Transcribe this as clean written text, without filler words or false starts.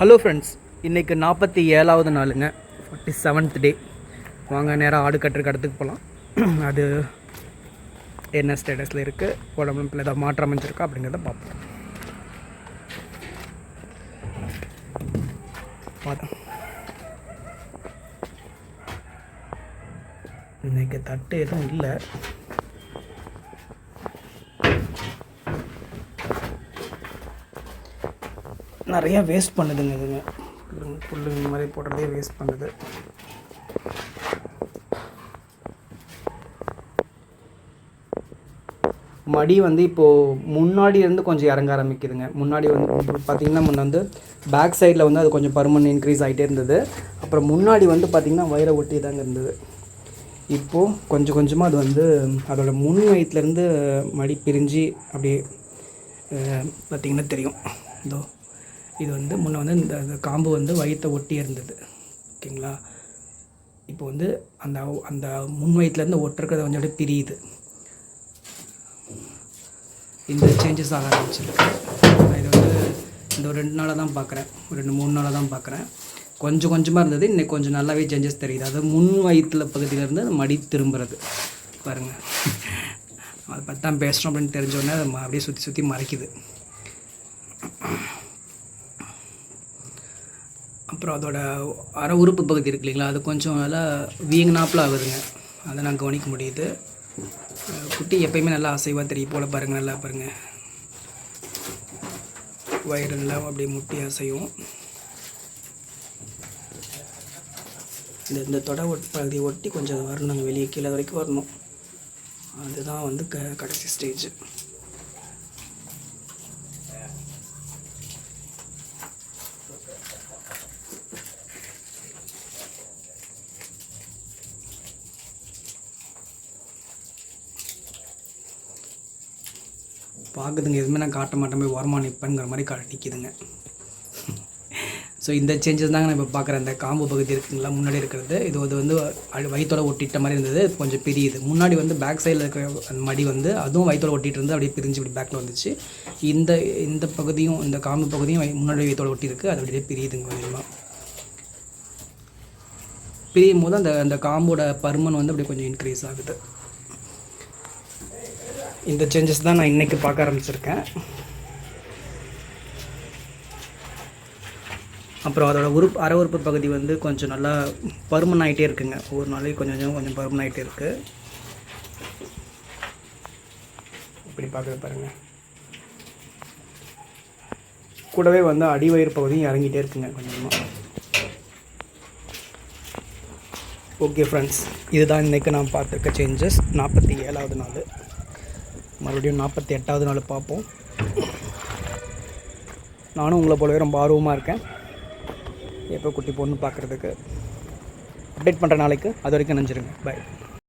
Hello friends, இன்றைக்கி 47வது நாளுங்க, 47th டே. வாங்க நேராக ஆடு கட்டுறக்கு இடத்துக்கு போகலாம். அது என்ன ஸ்டேட்டஸில் இருக்குது, உடம்புல ஏதாவது மாற்றம் அமைஞ்சிருக்கா அப்படிங்கிறத பார்ப்போம். இன்றைக்கி தட்டு எதுவும் இல்லை. நிறையா வேஸ்ட் பண்ணுதுங்க இதுங்க. புல் இந்த மாதிரி போடுறதே வேஸ்ட் பண்ணுது. மடி வந்து இப்போது முன்னாடி இருந்து கொஞ்சம் இறங்க ஆரம்பிக்குதுங்க. முன்னாடி வந்து பார்த்திங்கன்னா முன்ன வந்து பேக் சைடில் வந்து அது கொஞ்சம் பருமன் இன்க்ரீஸ் ஆகிட்டே இருந்தது. அப்புறம் முன்னாடி வந்து பார்த்திங்கன்னா வயிறை ஒட்டி தாங்க இருந்தது. இப்போது கொஞ்சம் கொஞ்சமாக அது வந்து அதோட முன் வயிற்றுலேருந்து மடி பிரிஞ்சு அப்படியே பார்த்திங்கன்னா தெரியும். இதோ இது வந்து முன்னே வந்து இந்த காம்பு வந்து வயிற்றை ஒட்டி இருந்தது, ஓகேங்களா. இப்போ வந்து அந்த அந்த முன் வயிற்றுலேருந்து ஒட்டுறதை கொஞ்சம் அப்படியே பிரியுது. இந்த சேஞ்சஸ் ஆக ஆரம்பிச்சிருக்கு. இது வந்து இந்த ஒரு 2 நாளாக தான் பார்க்குறேன், ஒரு 2-3 நாளாக தான் பார்க்குறேன். கொஞ்சம் கொஞ்சமாக இருந்தது, இன்றைக்கி கொஞ்சம் நல்லாவே சேஞ்சஸ் தெரியுது. அது முன் வயிற்றில் பகுதியிலேருந்து மடி திரும்புறது பாருங்கள். அதை பற்றி தான் பேசுகிறோம் அப்படின்னு தெரிஞ்சோடனே அதை அப்படியே சுற்றி சுற்றி மறைக்குது. அப்புறம் அதோட அரை உறுப்பு பகுதி இருக்கு இல்லைங்களா, அது கொஞ்சம் நல்லா வீங்கினாப்பில் ஆகுதுங்க. அதை நான் கவனிக்க முடியுது. குட்டி எப்பயுமே நல்லா அசைவாக தெரியும் போல் பாருங்கள். நல்லா பாருங்கள், வயிறு நல்லா அப்படியே முட்டி அசையும். இந்த தொடை பகுதியை ஒட்டி கொஞ்சம் வரணுங்க, வெளியே கீழே வரைக்கும் வரணும். அதுதான் வந்து கடைசி ஸ்டேஜ். பார்க்குதுங்க, எதுவுமே நான் காட்ட மாட்டேன், போய் ஓரமாக நிற்பேங்கிற மாதிரி நிற்கிதுங்க. ஸோ இந்த சேஞ்சஸ் தாங்க நான் இப்போ பார்க்குறேன். இந்த காம்பு பகுதி இருக்குங்களா, முன்னாடி இருக்கிறது இது வந்து வயிற்றோட ஒட்டிட்ட மாதிரி இருந்தது, கொஞ்சம் பிரியுது. முன்னாடி வந்து பேக் சைடில் இருக்கிற அந்த மடி வந்து அதுவும் வயிற்றோட ஒட்டிகிட்டு இருந்து அப்படியே பிரிஞ்சு இப்படி பேக்கில் வந்துச்சு. இந்த பகுதியும், இந்த காம்பு பகுதியும் முன்னாடி வயிற்றோட ஒட்டி இருக்குது, அது அப்படியே பிரியுதுங்க. கொஞ்சமாக பிரியும் போது அந்த காம்போட பருமன் வந்து அப்படியே கொஞ்சம் இன்க்ரீஸ் ஆகுது. இந்த சேஞ்சஸ் தான் நான் இன்றைக்கி பார்க்க ஆரம்பிச்சிருக்கேன். அப்புறம் அதோட அரை உறுப்பு பகுதி வந்து கொஞ்சம் நல்லா பருமன் ஆகிட்டே இருக்குங்க. ஒவ்வொரு நாளைக்கு கொஞ்சம் பருமன் ஆகிட்டே இருக்குது. இப்படி பார்க்குறது பாருங்கள். கூடவே வந்து அடிவயிறு பகுதியும் இறங்கிட்டே இருக்குங்க கொஞ்சமாக. ஓகே ஃப்ரெண்ட்ஸ், இதுதான் இன்றைக்கி நான் பார்த்துருக்க சேஞ்சஸ். 47வது நாள். மறுபடியும் 48வது நாள் பார்ப்போம். நானும் உங்களை போலவே ரொம்ப ஆர்வமாக இருக்கேன் எப்போ குட்டி பொண்ணு பார்க்குறதுக்கு. அப்டேட் பண்ணுற நாளைக்கு. அது வரைக்கும் நினச்சிருங்க. பை.